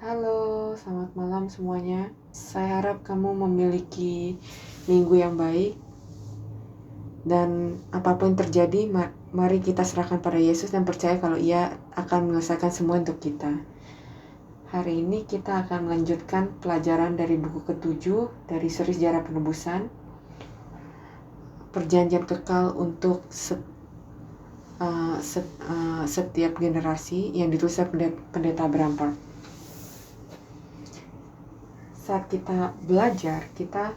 Halo, selamat malam semuanya. Saya harap kamu memiliki minggu yang baik. Dan apapun yang terjadi, mari kita serahkan pada Yesus dan percaya kalau Ia akan menyelesaikan semua untuk kita. Hari ini kita akan melanjutkan pelajaran dari buku ke-7 dari seri Sejarah Penebusan. Perjanjian kekal untuk setiap generasi yang ditulis oleh Pendeta Brampart. Saat kita belajar, kita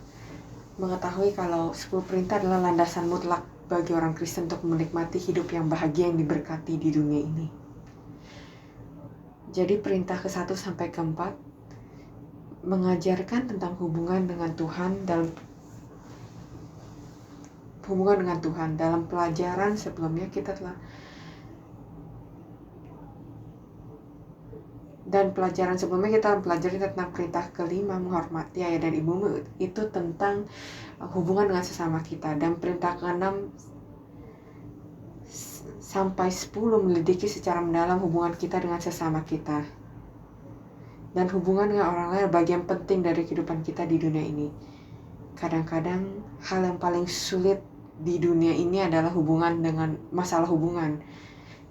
mengetahui kalau 10 perintah adalah landasan mutlak bagi orang Kristen untuk menikmati hidup yang bahagia yang diberkati di dunia ini. Jadi perintah ke-1 sampai ke-4 mengajarkan tentang hubungan dengan Tuhan. Dalam pelajaran sebelumnya kita telah pelajari tentang perintah ke-5 menghormati ayah dan ibumu, itu tentang hubungan dengan sesama kita. Dan perintah ke-6 sampai 10 melidiki secara mendalam hubungan kita dengan sesama kita. Dan hubungan dengan orang lain bagian penting dari kehidupan kita di dunia ini. Kadang-kadang hal yang paling sulit di dunia ini adalah masalah hubungan.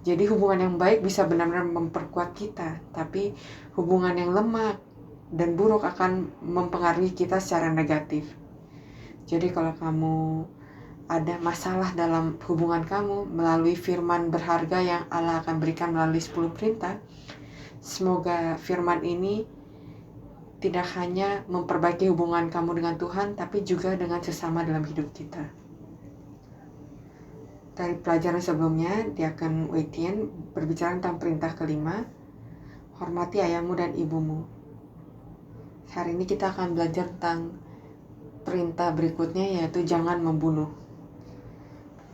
Jadi hubungan yang baik bisa benar-benar memperkuat kita, tapi hubungan yang lemah dan buruk akan mempengaruhi kita secara negatif. Jadi kalau kamu ada masalah dalam hubungan kamu, melalui firman berharga yang Allah akan berikan melalui 10 perintah, semoga firman ini tidak hanya memperbaiki hubungan kamu dengan Tuhan, tapi juga dengan sesama dalam hidup kita. Dari pelajaran sebelumnya, Diakon Weitien berbicara tentang perintah ke-5, hormati ayahmu dan ibumu. Hari ini kita akan belajar tentang perintah berikutnya, yaitu jangan membunuh.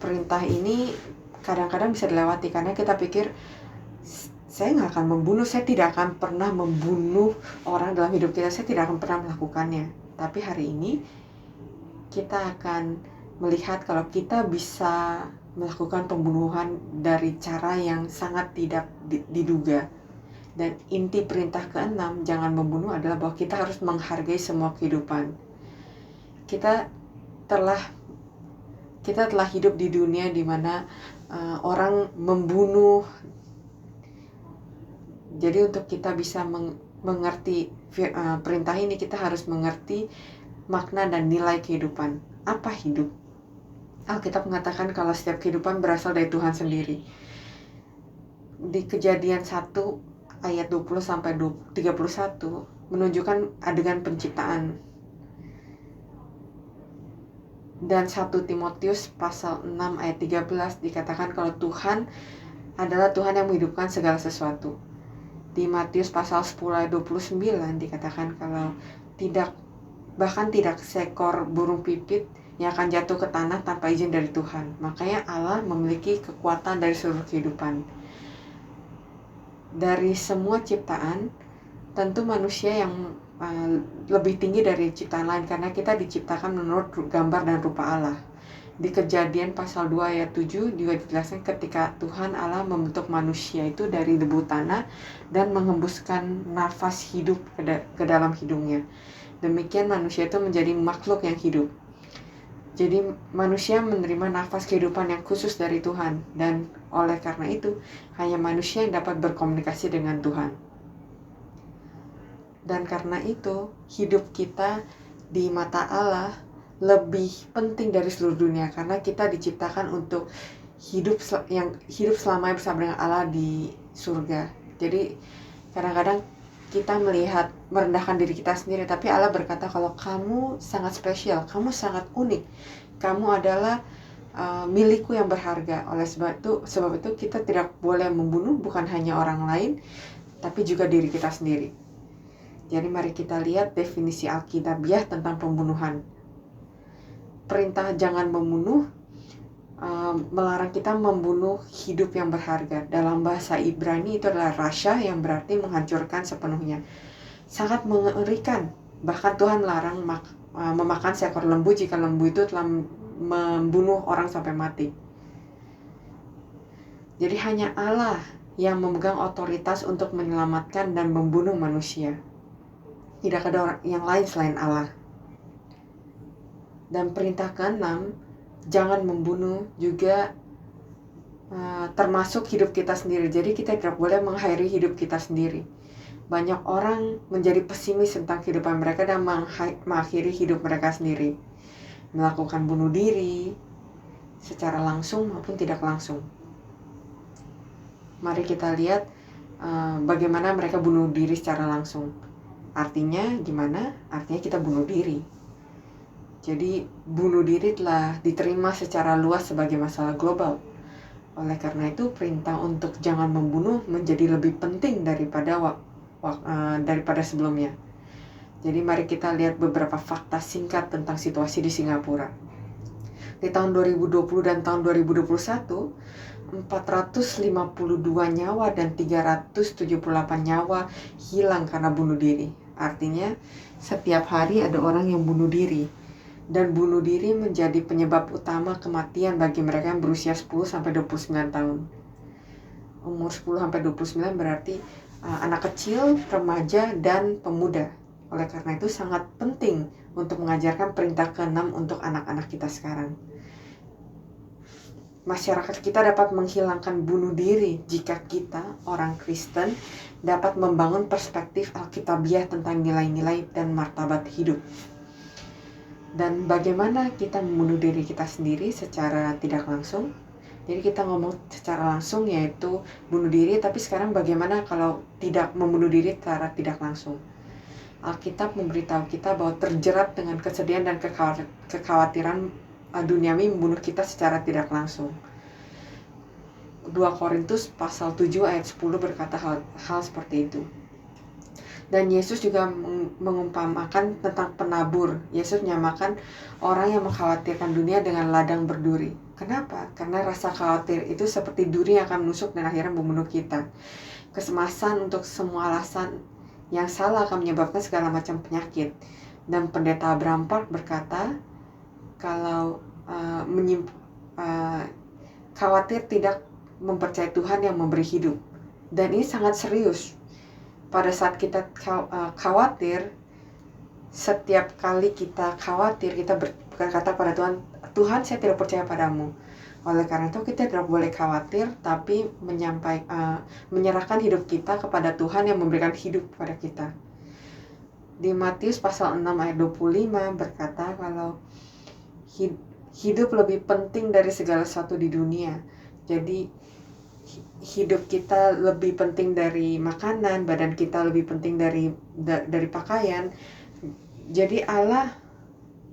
Perintah ini kadang-kadang bisa dilewati karena kita pikir, saya nggak akan membunuh, saya tidak akan pernah membunuh orang dalam hidup kita, saya tidak akan pernah melakukannya. Tapi hari ini kita akan melihat kalau kita bisa melakukan pembunuhan dari cara yang sangat tidak diduga. Dan inti perintah ke-6, jangan membunuh, adalah bahwa kita harus menghargai semua kehidupan. Kita telah hidup di dunia di mana orang membunuh. Jadi untuk kita bisa mengerti perintah ini, kita harus mengerti makna dan nilai kehidupan. Apa hidup? Alkitab mengatakan kalau setiap kehidupan berasal dari Tuhan sendiri. Di Kejadian 1 ayat 20 sampai 31 menunjukkan adegan penciptaan. Dan 1 Timotius pasal 6 ayat 13 dikatakan kalau Tuhan adalah Tuhan yang menghidupkan segala sesuatu. Di Matius pasal 10 ayat 29 dikatakan kalau bahkan tidak seekor burung pipit yang akan jatuh ke tanah tanpa izin dari Tuhan. Makanya Allah memiliki kekuatan dari seluruh kehidupan. Dari semua ciptaan, tentu manusia yang lebih tinggi dari ciptaan lain, karena kita diciptakan menurut gambar dan rupa Allah. Di Kejadian pasal 2 ayat 7 juga dijelaskan ketika Tuhan Allah membentuk manusia itu dari debu tanah dan menghembuskan nafas hidup ke dalam hidungnya. Demikian manusia itu menjadi makhluk yang hidup. Jadi manusia menerima nafas kehidupan yang khusus dari Tuhan, dan oleh karena itu hanya manusia yang dapat berkomunikasi dengan Tuhan. Dan karena itu hidup kita di mata Allah lebih penting dari seluruh dunia, karena kita diciptakan untuk hidup selamanya bersama dengan Allah di surga. Jadi kadang-kadang kita merendahkan diri kita sendiri, tapi Allah berkata kalau kamu sangat spesial, kamu sangat unik, kamu adalah milikku yang berharga. Oleh sebab itu kita tidak boleh membunuh bukan hanya orang lain, tapi juga diri kita sendiri. Jadi mari kita lihat definisi Alkitabiah tentang pembunuhan. Perintah jangan membunuh melarang kita membunuh hidup yang berharga. Dalam bahasa Ibrani itu adalah rasya, yang berarti menghancurkan sepenuhnya. Sangat mengerikan. Bahkan Tuhan melarang memakan seekor lembu jika lembu itu telah membunuh orang sampai mati. Jadi hanya Allah yang memegang otoritas untuk menyelamatkan dan membunuh manusia. Tidak ada orang yang lain selain Allah. Dan perintah ke-6, jangan membunuh, juga termasuk hidup kita sendiri. Jadi kita tidak boleh mengakhiri hidup kita sendiri. Banyak orang menjadi pesimis tentang kehidupan mereka dan mengakhiri hidup mereka sendiri, melakukan bunuh diri secara langsung maupun tidak langsung. Mari kita lihat bagaimana mereka bunuh diri secara langsung. Artinya gimana? Artinya kita bunuh diri. Jadi bunuh diri telah diterima secara luas sebagai masalah global. Oleh karena itu, perintah untuk jangan membunuh menjadi lebih penting daripada sebelumnya. Jadi mari kita lihat beberapa fakta singkat tentang situasi di Singapura. Di tahun 2020 dan tahun 2021, 452 nyawa dan 378 nyawa hilang karena bunuh diri. Artinya, setiap hari ada orang yang bunuh diri. Dan bunuh diri menjadi penyebab utama kematian bagi mereka yang berusia 10-29 tahun. Umur 10-29 berarti anak kecil, remaja, dan pemuda. Oleh karena itu sangat penting untuk mengajarkan perintah ke-6 untuk anak-anak kita sekarang. Masyarakat kita dapat menghilangkan bunuh diri jika kita, orang Kristen, dapat membangun perspektif Alkitabiah tentang nilai-nilai dan martabat hidup. Dan bagaimana kita membunuh diri kita sendiri secara tidak langsung? Jadi kita ngomong secara langsung yaitu bunuh diri, tapi sekarang bagaimana kalau tidak membunuh diri secara tidak langsung? Alkitab memberitahu kita bahwa terjerat dengan kesedihan dan kekhawatiran duniawi membunuh kita secara tidak langsung. 2 Korintus pasal 7 ayat 10 berkata hal seperti itu. Dan Yesus juga mengumpamakan tentang penabur. Yesus menyamakan orang yang mengkhawatirkan dunia dengan ladang berduri. Kenapa? Karena rasa khawatir itu seperti duri yang akan menusuk dan akhirnya membunuh kita. Kesemasan untuk semua alasan yang salah akan menyebabkan segala macam penyakit. Dan pendeta Abraham Park berkata, kalau khawatir tidak mempercayai Tuhan yang memberi hidup. Dan ini sangat serius. Pada saat kita khawatir, setiap kali kita khawatir, kita berkata pada Tuhan, Tuhan saya tidak percaya padamu. Oleh karena itu kita tidak boleh khawatir, tapi menyerahkan hidup kita kepada Tuhan yang memberikan hidup kepada kita. Di Matius pasal 6 ayat 25 berkata kalau hidup lebih penting dari segala sesuatu di dunia. Jadi hidup kita lebih penting dari makanan, badan kita lebih penting dari pakaian. Jadi Allah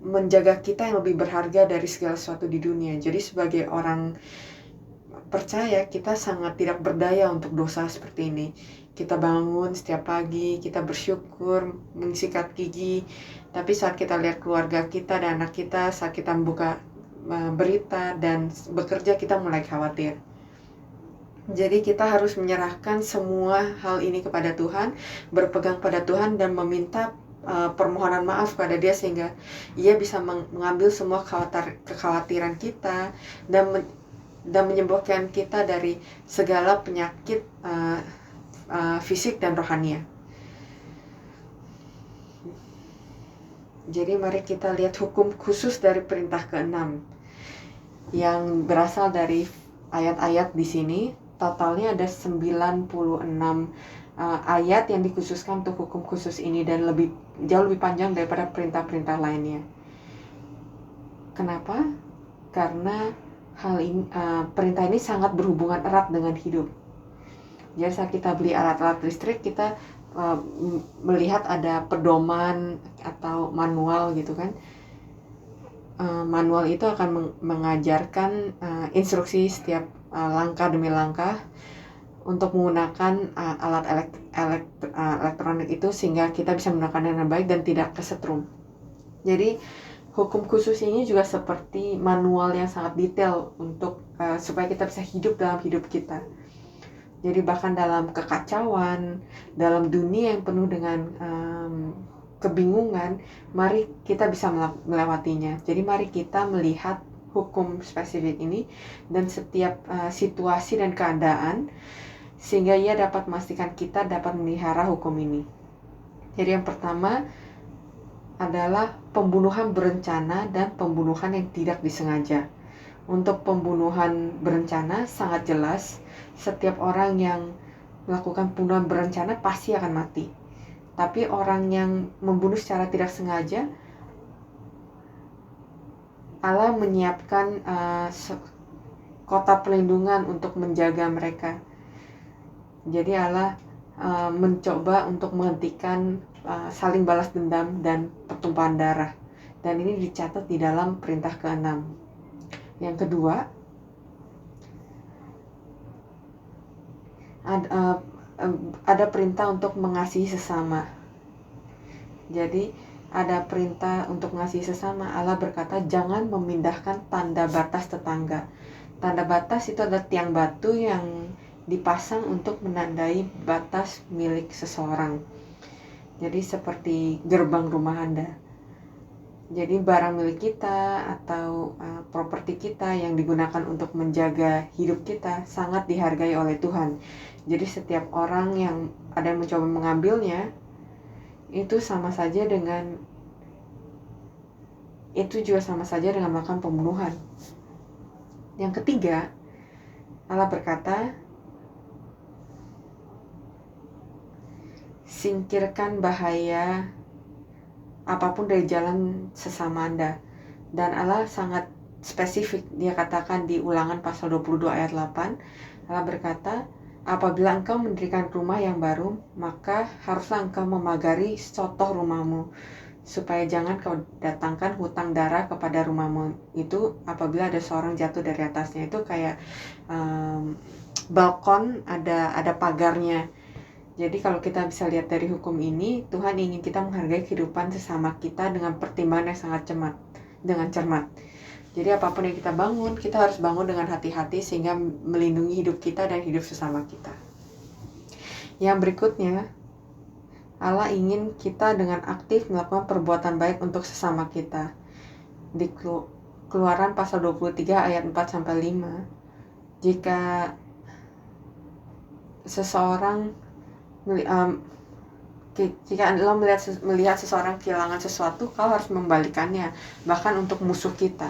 menjaga kita yang lebih berharga dari segala sesuatu di dunia. Jadi sebagai orang percaya, kita sangat tidak berdaya untuk dosa seperti ini. Kita bangun setiap pagi, kita bersyukur, mensikat gigi. Tapi saat kita lihat keluarga kita dan anak kita, saat kita membuka berita dan bekerja, kita mulai khawatir. Jadi kita harus menyerahkan semua hal ini kepada Tuhan, berpegang pada Tuhan dan meminta permohonan maaf kepada Dia sehingga Ia bisa mengambil semua kekhawatiran kita dan menyembuhkan kita dari segala penyakit fisik dan rohania. Jadi mari kita lihat hukum khusus dari perintah ke-6 yang berasal dari ayat-ayat di sini. Totalnya ada 96 ayat yang dikhususkan untuk hukum khusus ini dan jauh lebih panjang daripada perintah-perintah lainnya. Kenapa? Karena perintah ini sangat berhubungan erat dengan hidup. Jadi saat kita beli alat-alat listrik, kita melihat ada pedoman atau manual gitu kan. Manual itu akan mengajarkan instruksi setiap langkah demi langkah untuk menggunakan alat elektronik itu sehingga kita bisa menggunakannya dengan baik dan tidak kesetrum. Jadi hukum khusus ini juga seperti manual yang sangat detail untuk supaya kita bisa hidup dalam hidup kita. Jadi bahkan dalam kekacauan, dalam dunia yang penuh dengan kebingungan, mari kita bisa melewatinya. Jadi mari kita melihat hukum spesifik ini dan setiap situasi dan keadaan sehingga Ia dapat memastikan kita dapat memelihara hukum ini. Jadi yang pertama adalah pembunuhan berencana dan pembunuhan yang tidak disengaja. Untuk pembunuhan berencana sangat jelas, setiap orang yang melakukan pembunuhan berencana pasti akan mati. Tapi orang yang membunuh secara tidak sengaja, Allah menyiapkan kota perlindungan untuk menjaga mereka. Jadi Allah mencoba untuk menghentikan saling balas dendam dan pertumpahan darah. Dan ini dicatat di dalam perintah ke-6. Yang kedua, ada perintah untuk mengasihi sesama. Jadi ada perintah untuk mengasihi sesama. Allah berkata jangan memindahkan tanda batas tetangga. Tanda batas itu adalah tiang batu yang dipasang untuk menandai batas milik seseorang. Jadi seperti gerbang rumah Anda. Jadi barang milik kita atau properti kita yang digunakan untuk menjaga hidup kita sangat dihargai oleh Tuhan. Jadi setiap orang yang ada yang mencoba mengambilnya, itu juga sama saja dengan melakukan pembunuhan. Yang ketiga, Allah berkata, singkirkan bahaya apapun dari jalan sesama Anda. Dan Allah sangat spesifik, Dia katakan di Ulangan pasal 22 ayat 8, Allah berkata, apabila engkau mendirikan rumah yang baru, maka haruslah engkau memagari sotoh rumahmu, supaya jangan kau datangkan hutang darah kepada rumahmu itu apabila ada seorang jatuh dari atasnya. Itu kayak balkon ada pagarnya. Jadi kalau kita bisa lihat dari hukum ini, Tuhan ingin kita menghargai kehidupan sesama kita dengan pertimbangan yang sangat cermat. Jadi apapun yang kita bangun, kita harus bangun dengan hati-hati sehingga melindungi hidup kita dan hidup sesama kita. Yang berikutnya, Allah ingin kita dengan aktif melakukan perbuatan baik untuk sesama kita. Di Keluaran pasal 23 ayat 4-5, jika seseorang jika Anda melihat seseorang kehilangan sesuatu, kau harus membalikannya, bahkan untuk musuh kita.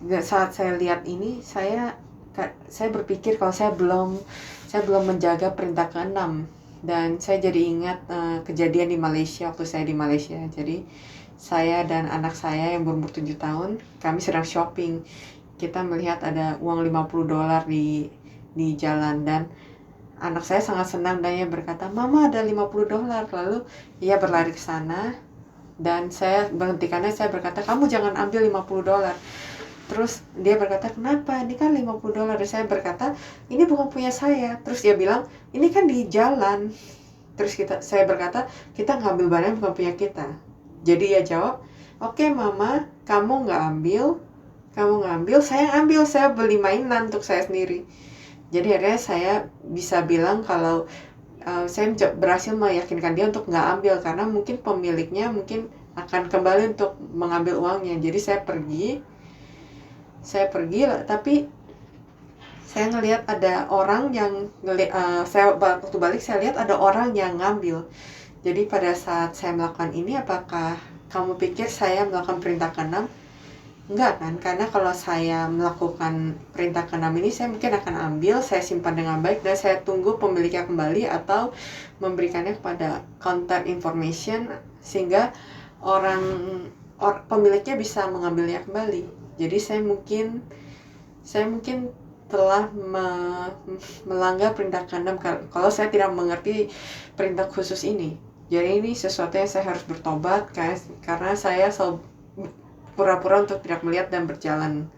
Saat saya lihat ini, saya berpikir kalau saya belum menjaga perintah ke-6, dan saya jadi ingat kejadian di Malaysia waktu saya di Malaysia. Jadi saya dan anak saya yang berumur 7 tahun, kami sedang shopping. Kita melihat ada uang $50 di jalan, dan anak saya sangat senang dan ia berkata, "Mama, ada $50." Lalu ia berlari ke sana dan saya menghentikannya. Saya berkata, "Kamu jangan ambil $50." Terus dia berkata, "Kenapa? Ini kan $50." Dan saya berkata, "Ini bukan punya saya." Terus dia bilang, "Ini kan di jalan." Terus saya berkata, "Kita ngambil barang bukan punya kita." Jadi dia jawab, "Oke, Mama, kamu nggak ambil, saya ambil, saya beli mainan untuk saya sendiri." Jadi akhirnya saya bisa bilang kalau saya berhasil meyakinkan dia untuk nggak ambil, karena mungkin pemiliknya mungkin akan kembali untuk mengambil uangnya. Jadi saya pergi, tapi saya ngelihat ada orang yang waktu balik saya lihat ada orang yang ngambil. Jadi pada saat saya melakukan ini, apakah kamu pikir saya melakukan perintah ke-6? Enggak kan, karena kalau saya melakukan perintah ke-6 ini, saya mungkin akan ambil, saya simpan dengan baik, dan saya tunggu pemiliknya kembali atau memberikannya kepada contact information sehingga pemiliknya bisa mengambilnya kembali. Jadi saya mungkin telah melanggar perintah ke-6 kalau saya tidak mengerti perintah khusus ini. Jadi ini sesuatu yang saya harus bertobat, karena saya selalu pura-pura untuk tidak melihat dan berjalan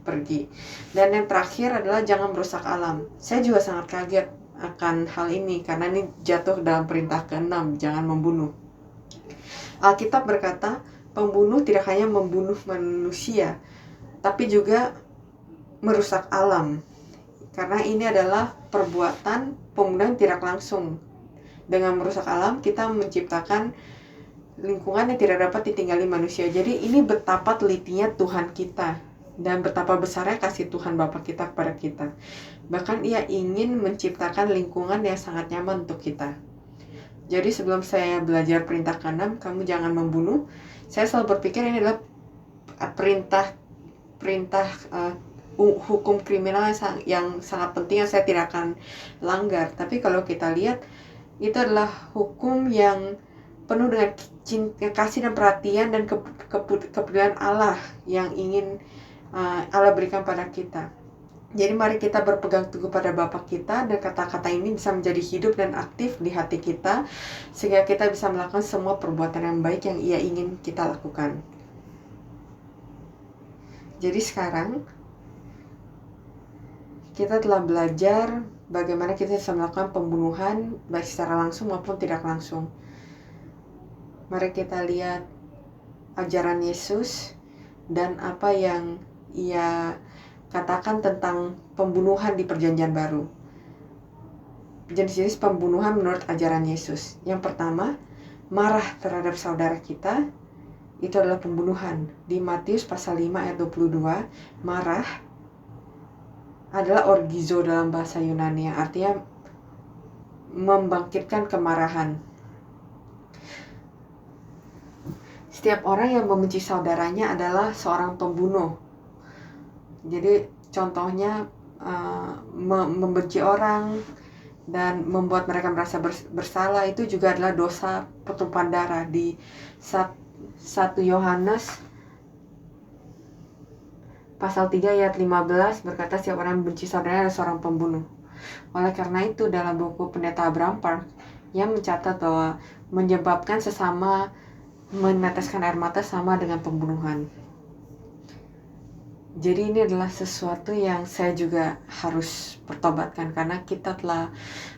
pergi. Dan yang terakhir adalah jangan merusak alam. Saya juga sangat kaget akan hal ini, karena ini jatuh dalam perintah ke-6, jangan membunuh. Alkitab berkata, pembunuh tidak hanya membunuh manusia, tapi juga merusak alam. Karena ini adalah perbuatan pembunuhan tidak langsung. Dengan merusak alam, kita menciptakan lingkungan yang tidak dapat ditinggali manusia. Jadi ini betapa telitinya Tuhan kita. Dan betapa besarnya kasih Tuhan Bapa kita kepada kita. Bahkan Ia ingin menciptakan lingkungan yang sangat nyaman untuk kita. Jadi sebelum saya belajar perintah ke-6, kamu jangan membunuh, saya selalu berpikir ini adalah perintah hukum kriminal yang sangat penting yang saya tidak akan langgar. Tapi kalau kita lihat, itu adalah hukum yang penuh dengan kasih dan perhatian dan kepedulian Allah yang ingin Allah berikan pada kita. Jadi mari kita berpegang teguh pada Bapa kita, dan kata-kata ini bisa menjadi hidup dan aktif di hati kita, sehingga kita bisa melakukan semua perbuatan yang baik yang Ia ingin kita lakukan. Jadi sekarang kita telah belajar bagaimana kita bisa melakukan pembunuhan baik secara langsung maupun tidak langsung. Mari kita lihat ajaran Yesus dan apa yang Ia katakan tentang pembunuhan di Perjanjian Baru. Jenis-jenis pembunuhan menurut ajaran Yesus. Yang pertama, marah terhadap saudara kita, itu adalah pembunuhan. Di Matius pasal 5 ayat 22, marah adalah orgizo dalam bahasa Yunani, yang artinya membangkitkan kemarahan. Setiap orang yang membenci saudaranya adalah seorang pembunuh. Jadi contohnya membenci orang dan membuat mereka merasa bersalah, itu juga adalah dosa pertumpahan darah. Di 1 Yohanes pasal 3 ayat 15 berkata, setiap orang yang membenci saudaranya adalah seorang pembunuh. Oleh karena itu, dalam buku Pendeta Abraham Park yang mencatat bahwa menyebabkan sesama meneteskan air mata sama dengan pembunuhan. Jadi ini adalah sesuatu yang saya juga harus pertobatkan, karena kita telah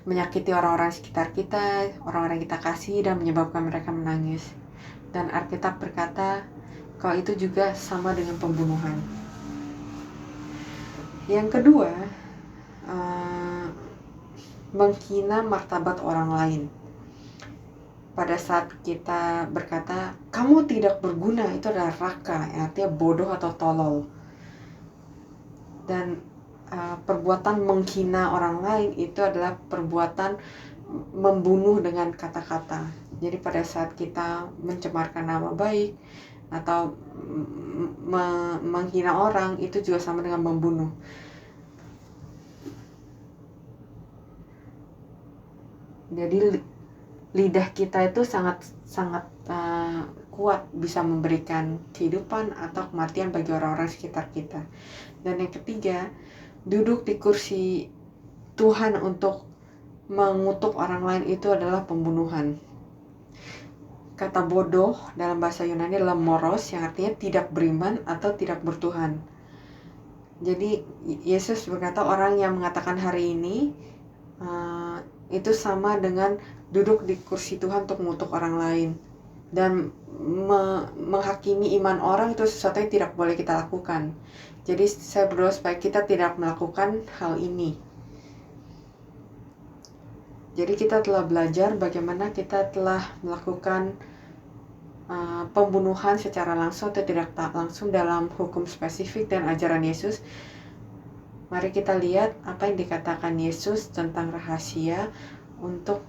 menyakiti orang-orang sekitar kita, orang-orang yang kita kasih, dan menyebabkan mereka menangis. Dan Alkitab berkata kalau itu juga sama dengan pembunuhan. Yang kedua, menghina martabat orang lain. Pada saat kita berkata kamu tidak berguna, itu adalah raka, yang artinya bodoh atau tolol. Dan perbuatan menghina orang lain itu adalah perbuatan membunuh dengan kata-kata. Jadi pada saat kita mencemarkan nama baik atau menghina orang, itu juga sama dengan membunuh. Jadi lidah kita itu sangat kuat, bisa memberikan kehidupan atau kematian bagi orang-orang sekitar kita. Dan yang ketiga, duduk di kursi Tuhan untuk mengutuk orang lain itu adalah pembunuhan. Kata bodoh dalam bahasa Yunani adalah moros, yang artinya tidak beriman atau tidak bertuhan. Jadi Yesus berkata orang yang mengatakan hari ini itu sama dengan duduk di kursi Tuhan untuk mengutuk orang lain. Dan menghakimi iman orang itu sesuatu yang tidak boleh kita lakukan. Jadi saya berdoa supaya kita tidak melakukan hal ini. Jadi kita telah belajar bagaimana kita telah melakukan pembunuhan secara langsung atau tidak langsung dalam hukum spesifik dan ajaran Yesus. Mari kita lihat apa yang dikatakan Yesus tentang rahasia untuk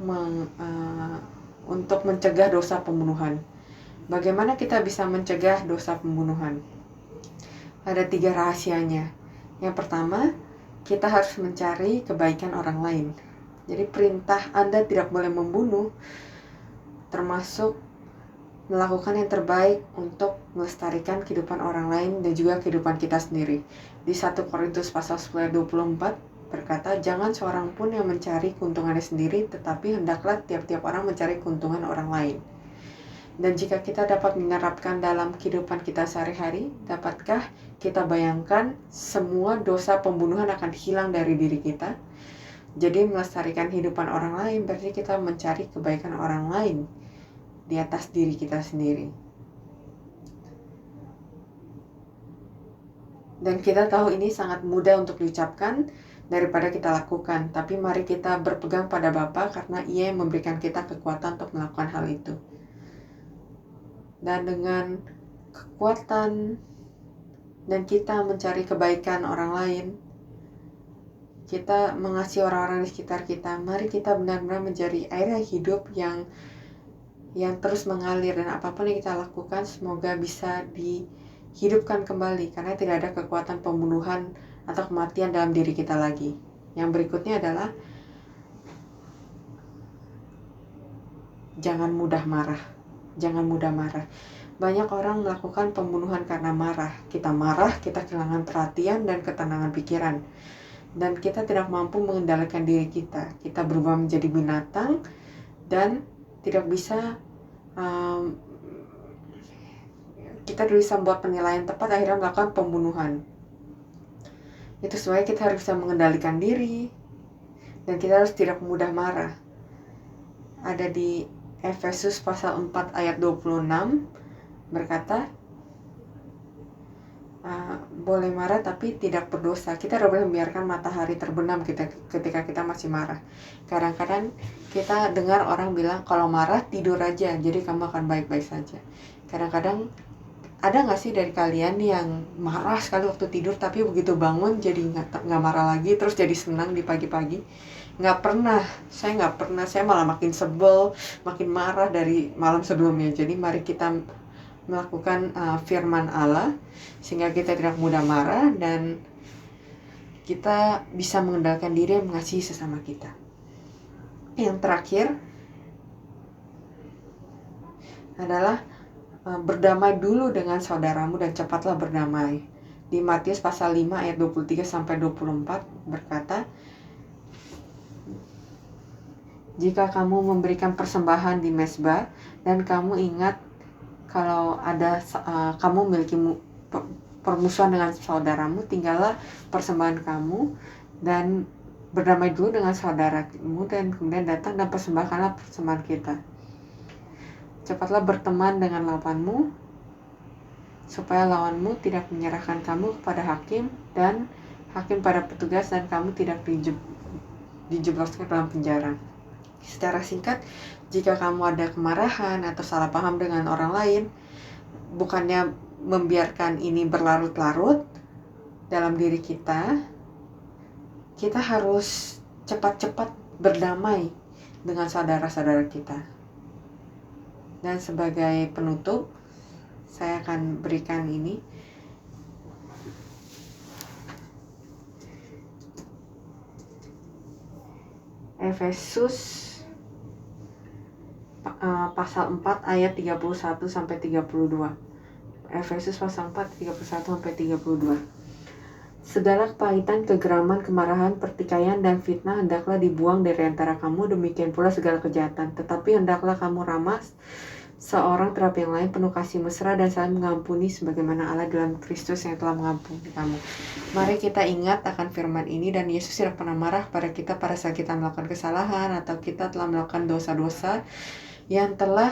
mencegah dosa pembunuhan. Bagaimana kita bisa mencegah dosa pembunuhan? Ada 3 rahasianya. Yang pertama, kita harus mencari kebaikan orang lain. Jadi perintah Anda tidak boleh membunuh termasuk melakukan yang terbaik untuk melestarikan kehidupan orang lain dan juga kehidupan kita sendiri. Di 1 Korintus pasal 10 ayat 24 berkata, jangan seorang pun yang mencari keuntungannya sendiri, tetapi hendaklah tiap-tiap orang mencari keuntungan orang lain. Dan jika kita dapat menerapkan dalam kehidupan kita sehari-hari, dapatkah kita bayangkan semua dosa pembunuhan akan hilang dari diri kita? Jadi melestarikan kehidupan orang lain berarti kita mencari kebaikan orang lain di atas diri kita sendiri. Dan kita tahu ini sangat mudah untuk diucapkan daripada kita lakukan. Tapi mari kita berpegang pada Bapa, karena Ia yang memberikan kita kekuatan untuk melakukan hal itu. Dan dengan kekuatan dan kita mencari kebaikan orang lain, kita mengasihi orang-orang di sekitar kita, mari kita benar-benar menjadi air yang hidup yang terus mengalir, dan apapun yang kita lakukan semoga bisa dihidupkan kembali, karena tidak ada kekuatan pembunuhan atau kematian dalam diri kita lagi. Yang berikutnya adalah jangan mudah marah. Jangan mudah marah. Banyak orang melakukan pembunuhan karena marah. Kita marah, kita kehilangan perhatian dan ketenangan pikiran. Dan kita tidak mampu mengendalikan diri kita. Kita berubah menjadi binatang dan tidak bisa kita bisa membuat penilaian tepat, akhirnya melakukan pembunuhan. Itu sebabnya kita harus bisa mengendalikan diri dan kita harus tidak mudah marah. Ada di Efesus pasal 4 ayat 26 berkata, boleh marah tapi tidak berdosa. Kita tidak boleh membiarkan matahari terbenam ketika kita masih marah. Kadang-kadang kita dengar orang bilang kalau marah tidur aja, jadi kamu akan baik-baik saja. Kadang-kadang ada nggak sih dari kalian yang marah sekali waktu tidur tapi begitu bangun jadi nggak marah lagi, terus jadi senang di pagi-pagi? Nggak pernah, saya malah makin sebel, makin marah dari malam sebelumnya. Jadi mari kita melakukan firman Allah sehingga kita tidak mudah marah dan kita bisa mengendalikan diri dan mengasihi sesama kita. Yang terakhir adalah berdamai dulu dengan saudaramu dan cepatlah berdamai. Di Matius pasal 5 ayat 23 sampai 24 berkata, jika kamu memberikan persembahan di mezbah dan kamu ingat kalau ada kamu memiliki permusuhan dengan saudaramu, tinggallah persembahan kamu dan berdamai dulu dengan saudaramu, dan kemudian datang dan persembahkanlah persembahan kita. Cepatlah berteman dengan lawanmu, supaya lawanmu tidak menyerahkan kamu kepada hakim dan hakim pada petugas, dan kamu tidak dijebloskan dalam penjara. Secara singkat, jika kamu ada kemarahan atau salah paham dengan orang lain, bukannya membiarkan ini berlarut-larut dalam diri kita, kita harus cepat-cepat berdamai dengan saudara-saudara kita. Dan sebagai penutup, saya akan berikan ini. Efesus pasal 4 ayat 31 sampai 32. Efesus pasal 4 31 sampai 32. Segala kepahitan, kegeraman, kemarahan, pertikaian dan fitnah hendaklah dibuang dari antara kamu, demikian pula segala kejahatan. Tetapi hendaklah kamu ramah seorang terhadap yang lain, penuh kasih mesra dan saling mengampuni sebagaimana Allah dalam Kristus yang telah mengampuni kamu. Mari kita ingat akan firman ini, dan Yesus tidak pernah marah pada kita pada saat kita melakukan kesalahan atau kita telah melakukan dosa-dosa yang telah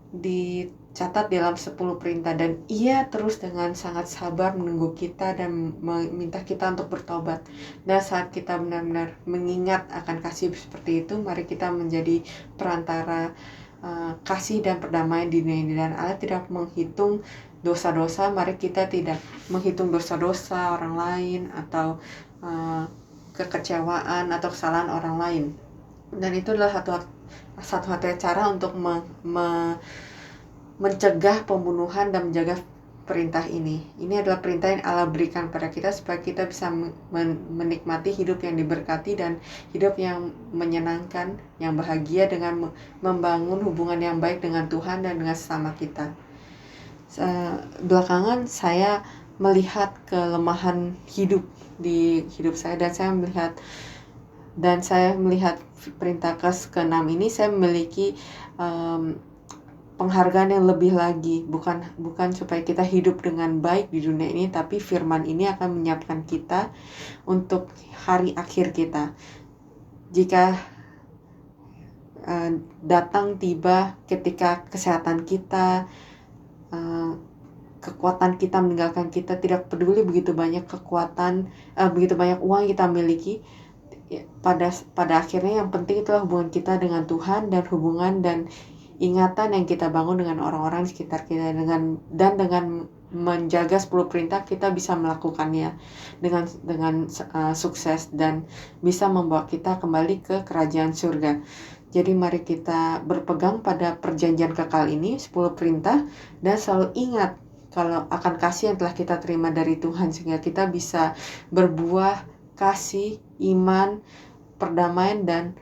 dicatat dalam 10 perintah, dan Ia terus dengan sangat sabar menunggu kita dan meminta kita untuk bertobat. Dan saat kita benar-benar mengingat akan kasih seperti itu, mari kita menjadi perantara kasih dan perdamaian di dunia ini. Dan Allah tidak menghitung dosa-dosa, mari kita tidak menghitung dosa-dosa orang lain atau kekecewaan atau kesalahan orang lain. Dan itu adalah satu-satunya cara untuk mencegah pembunuhan dan menjaga perintah ini. Ini adalah perintah yang Allah berikan pada kita supaya kita bisa menikmati hidup yang diberkati dan hidup yang menyenangkan, yang bahagia, dengan membangun hubungan yang baik dengan Tuhan dan dengan sesama kita. Belakangan saya melihat kelemahan hidup di hidup saya, dan saya melihat perintah ke-6 ini, saya memiliki penghargaan yang lebih lagi, bukan supaya kita hidup dengan baik di dunia ini, tapi firman ini akan menyiapkan kita untuk hari akhir kita. Jika datang tiba ketika kesehatan kita, kekuatan kita meninggalkan kita, tidak peduli begitu banyak kekuatan, begitu banyak uang kita miliki, pada akhirnya yang penting itulah hubungan kita dengan Tuhan dan hubungan dan ingatan yang kita bangun dengan orang-orang di sekitar kita, dengan menjaga 10 perintah kita bisa melakukannya dengan sukses dan bisa membawa kita kembali ke kerajaan surga. Jadi mari kita berpegang pada perjanjian kekal ini, 10 perintah, dan selalu ingat kalau akan kasih yang telah kita terima dari Tuhan, sehingga kita bisa berbuah kasih, iman, perdamaian, dan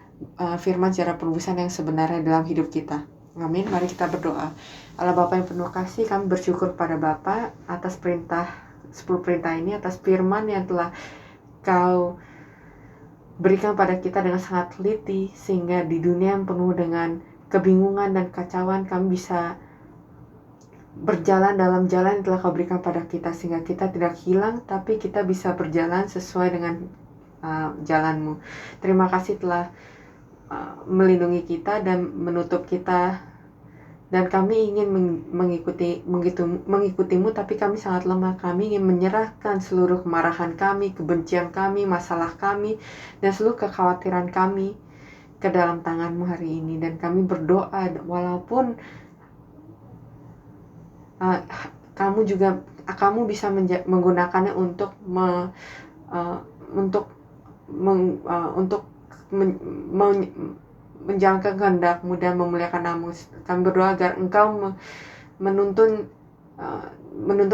firman secara penebusan yang sebenarnya dalam hidup kita. Amin. Mari kita berdoa. Allah Bapa yang penuh kasih, kami bersyukur pada Bapa atas 10 perintah ini, atas firman yang telah Kau berikan pada kita dengan sangat teliti, sehingga di dunia yang penuh dengan kebingungan dan kacauan, kami bisa berjalan dalam jalan yang telah Kau berikan pada kita, sehingga kita tidak hilang, tapi kita bisa berjalan sesuai dengan jalan-Mu. Terima kasih telah melindungi kita dan menutup kita, dan kami ingin mengikutimu, tapi kami sangat lemah. Kami ingin menyerahkan seluruh kemarahan kami, kebencian kami, masalah kami, dan seluruh kekhawatiran kami ke dalam tangan-Mu hari ini. Dan kami berdoa, walaupun kamu bisa menggunakannya untuk menjalankan kehendak-Mu dan memuliakan nama-Mu. Kami berdoa agar Engkau menuntun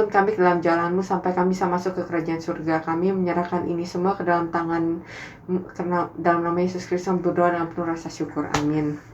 kami ke dalam jalan-Mu sampai kami bisa masuk ke kerajaan surga. Kami menyerahkan ini semua ke dalam tangan, dalam nama Yesus Kristus berdoa dengan penuh rasa syukur. Amin.